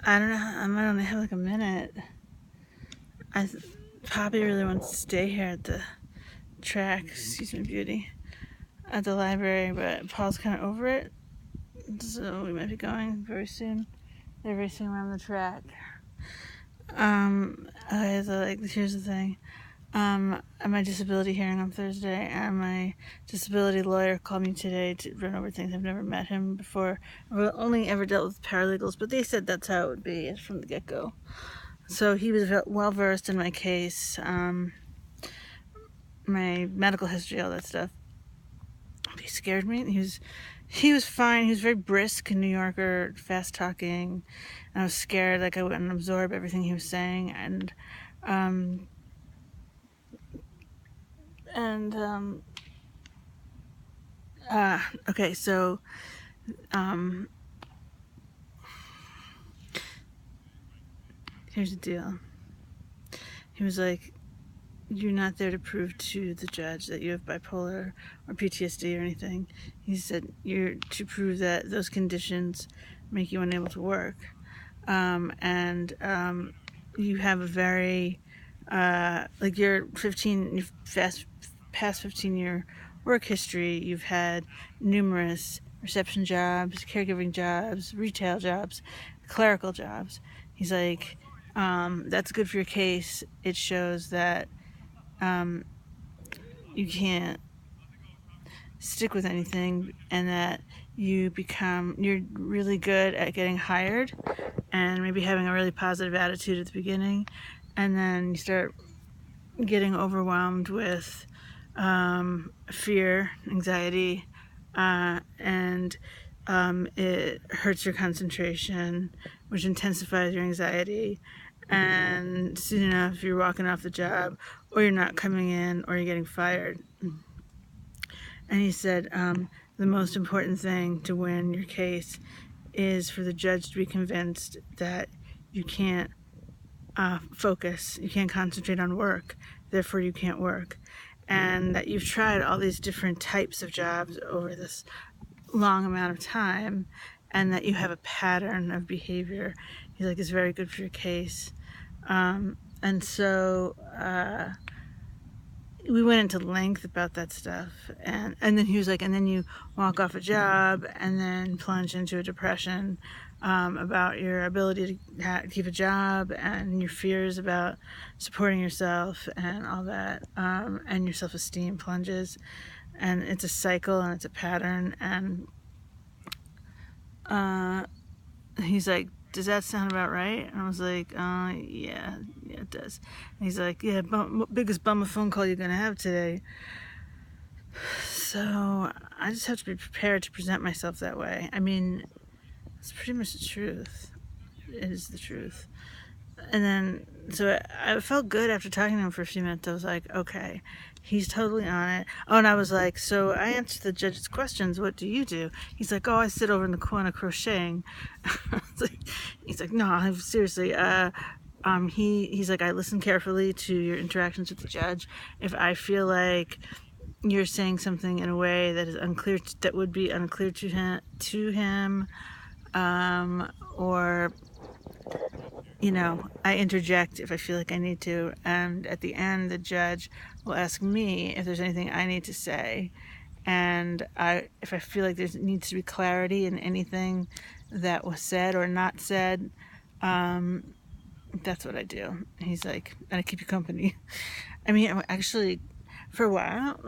I don't know. I might only have like a minute. Poppy really wants to stay here at the track, excuse me, beauty, at the library, but Paul's kind of over it, so we might be going very soon. They're racing around the track. Okay, so here's the thing. At my disability hearing on Thursday, and my disability lawyer called me today to run over things. I've never met him before. I've only ever dealt with paralegals, but they said that's how it would be from the get-go. So he was well versed in my case, my medical history, all that stuff. He scared me. He was fine. He was very brisk, New Yorker, fast talking. And I was scared, I wouldn't absorb everything he was saying. Okay, so here's the deal. He was like, you're not there to prove to the judge that you have bipolar or PTSD or anything. He said you're to prove that those conditions make you unable to work. You have a very, your past 15-year work history, you've had numerous reception jobs, caregiving jobs, retail jobs, clerical jobs. He's like, that's good for your case. It shows that you can't stick with anything, and that you're really good at getting hired and maybe having a really positive attitude at the beginning, and then you start getting overwhelmed with fear, anxiety, and it hurts your concentration, which intensifies your anxiety. And soon enough, you're walking off the job, or you're not coming in, or you're getting fired. And he said, the most important thing to win your case is for the judge to be convinced that you can't focus, you can't concentrate on work, therefore you can't work. And that you've tried all these different types of jobs over this long amount of time, and that you have a pattern of behavior. He's like, it's very good for your case. And so we went into length about that stuff, and then he was like, and then you walk off a job and then plunge into a depression about your ability to keep a job, and your fears about supporting yourself and all that, and your self-esteem plunges, and it's a cycle and it's a pattern. And he's like, does that sound about right? And I was like, yeah, it does. And he's like, yeah, biggest bummer phone call you're gonna have today. So I just have to be prepared to present myself that way. I mean, it's pretty much the truth. It is the truth. And then, so I felt good after talking to him for a few minutes. I was like, okay, he's totally on it. Oh, and I was like, so I answered the judge's questions. What do you do? He's like, oh, I sit over in the corner crocheting. He's like, no, seriously. He's like, I listen carefully to your interactions with the judge. If I feel like you're saying something in a way that is unclear, that would be unclear to him, or I interject if I feel like I need to, and at the end the judge will ask me if there's anything I need to say, and if I feel like there needs to be clarity in anything that was said or not said, that's what I do. He's like, and I keep you company. I mean, actually, for a while,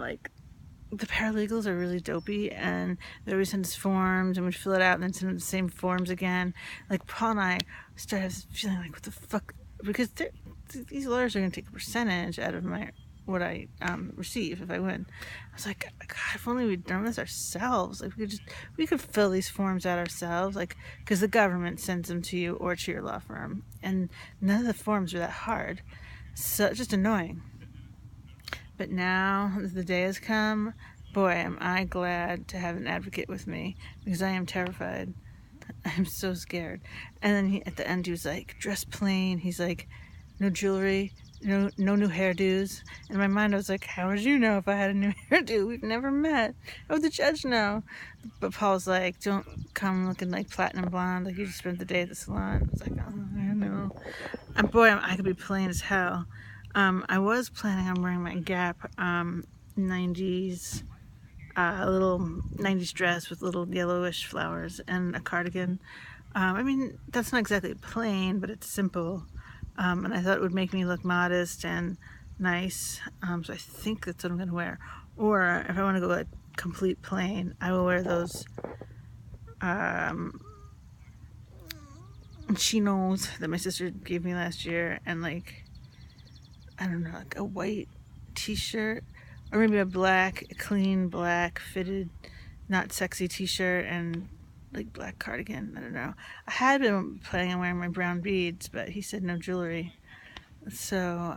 the paralegals are really dopey, and they always send us forms, and we'd fill it out and then send them the same forms again. Like, Paul and I started feeling like, what the fuck? Because these lawyers are going to take a percentage out of what I receive if I win. I was like, God, if only we'd done this ourselves. Like, we could fill these forms out ourselves, because the government sends them to you or to your law firm, and none of the forms are that hard. So it's just annoying. But now the day has come, boy, am I glad to have an advocate with me, because I am terrified. I'm so scared. And then at the end he was like, dress plain. He's like, no jewelry, no new hairdos. In my mind, I was like, how would you know if I had a new hairdo? We've never met. How would the judge know? But Paul's like, don't come looking like platinum blonde, like you just spent the day at the salon. I was like, oh, I know. And boy, I could be plain as hell. I was planning on wearing my Gap 90s, little 90s dress with little yellowish flowers and a cardigan. I mean, that's not exactly plain, but it's simple. And I thought it would make me look modest and nice. So I think that's what I'm going to wear. Or if I want to go like complete plain, I will wear those chinos that my sister gave me last year, and like, I don't know, like a white t-shirt, or maybe a black, clean black fitted, not sexy t-shirt and like black cardigan. I don't know. I had been planning on wearing my brown beads, but he said no jewelry. So,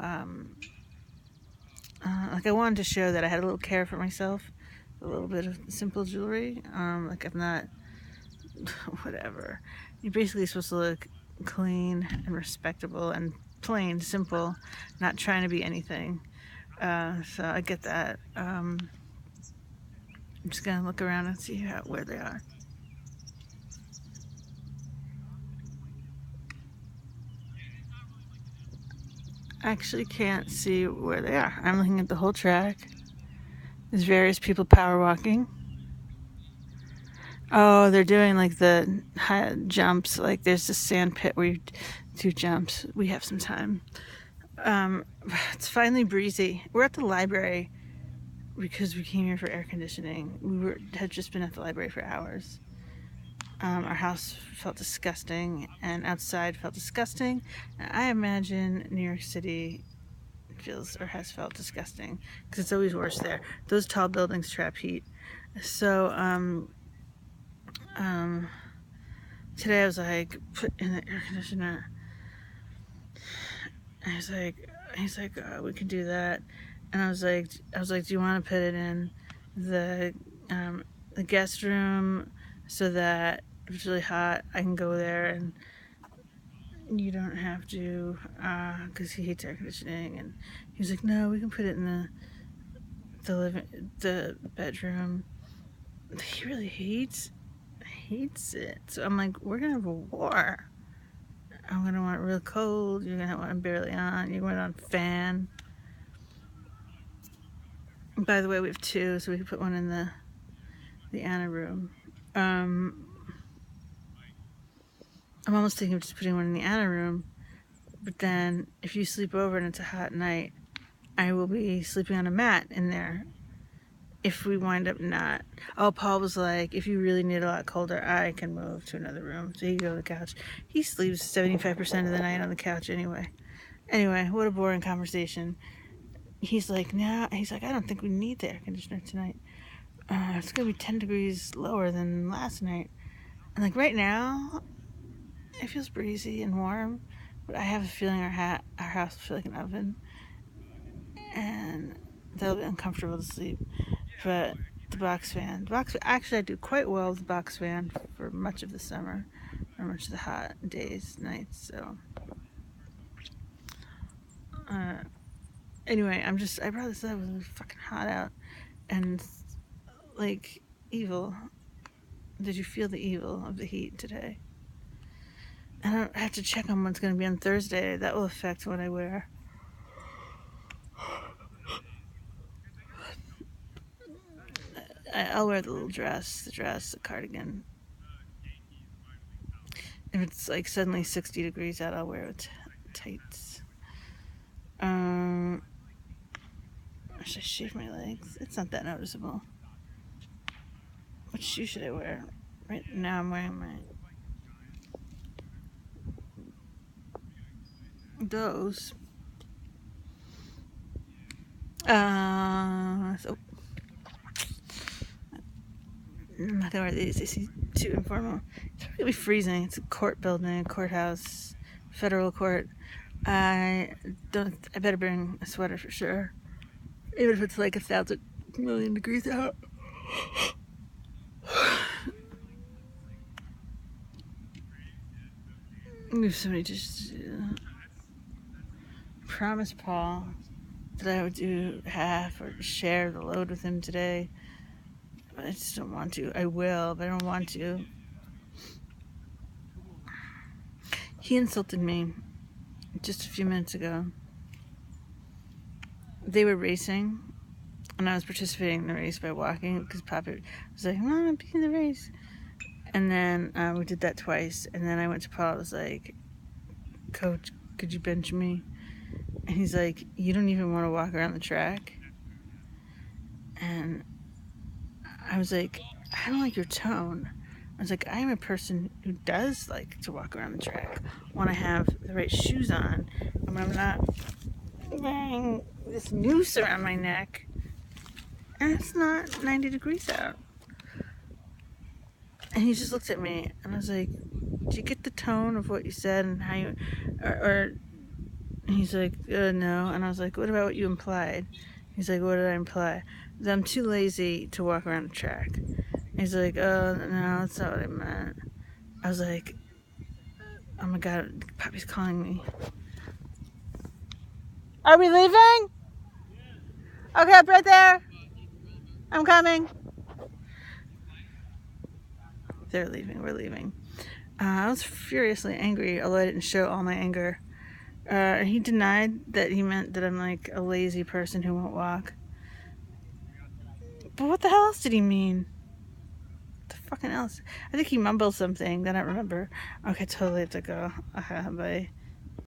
like I wanted to show that I had a little care for myself, a little bit of simple jewelry. Like I'm not, whatever. You're basically supposed to look clean and respectable and plain, simple, not trying to be anything. So I get that. I'm just gonna look around and see where they are. I actually can't see where they are. I'm looking at the whole track. There's various people power walking. Oh, they're doing like the high jumps. Like there's this sand pit where you do jumps. We have some time. It's finally breezy. We're at the library because we came here for air conditioning. Had just been at the library for hours. Our house felt disgusting, and outside felt disgusting. And I imagine New York City feels or has felt disgusting because it's always worse there. Those tall buildings trap heat. So today I was like, put in the air conditioner. And he's like, we can do that. And I was like, do you want to put it in the guest room so that if it's really hot, I can go there and you don't have to, because he hates air conditioning. And he was like, no, we can put it in the bedroom. He really hates it. So I'm like, we're gonna have a war. I'm gonna want it real cold. You're gonna want it barely on. You're going on fan. By the way, we have two, so we can put one in the Anna room. I'm almost thinking of just putting one in the Anna room, but then if you sleep over and it's a hot night, I will be sleeping on a mat in there. If we wind up not. Oh, Paul was like, if you really need a lot colder, I can move to another room. So he can go to the couch. He sleeps 75% of the night on the couch anyway. Anyway, what a boring conversation. He's like, nah. He's like, I don't think we need the air conditioner tonight. It's gonna be 10 degrees lower than last night. And like right now, it feels breezy and warm, but I have a feeling our house will feel like an oven, and that'll be uncomfortable to sleep. But the box fan, actually I do quite well with the box fan for much of the summer, or much of the hot days, nights. So anyway, I brought this up. It was really fucking hot out, and like evil. Did you feel the evil of the heat today? I don't have to check on what's going to be on Thursday. That will affect what I wear. I'll wear the little dress, the cardigan. If it's like suddenly 60 degrees out, I'll wear tights. Should I shave my legs? It's not that noticeable. Which shoe should I wear? Right now I'm wearing those. So I'm not gonna wear these. They seem too informal. It's gonna be freezing. It's a court building, a courthouse, federal court. I better bring a sweater for sure, even if it's like 1,000,000,000 degrees out. We have so many dishes. promised Paul that I would do half or share the load with him today. But I just don't want to. I will, but I don't want to. He insulted me just a few minutes ago. They were racing, and I was participating in the race by walking because Papa was like, "Mom, be in the race." And then we did that twice. And then I went to Paul. I was like, "Coach, could you bench me?" And he's like, "You don't even want to walk around the track?" And I was like, "I don't like your tone." I was like, "I am a person who does like to walk around the track when I have the right shoes on and when I'm not wearing this noose around my neck and it's not 90 degrees out." And he just looked at me and I was like, "Do you get the tone of what you said and how you, or and he's like, no." And I was like, "What about what you implied?" He's like, "What did I imply?" That I'm too lazy to walk around the track. He's like, "Oh, no, that's not what I meant." I was like, "Oh my God, Poppy's calling me." Are we leaving? Okay, up right there. I'm coming. They're leaving. We're leaving. I was furiously angry, although I didn't show all my anger. He denied that he meant that I'm like a lazy person who won't walk. But what the hell else did he mean? What the fucking else? I think he mumbled something that I don't remember. Okay, totally have to go. Okay, bye.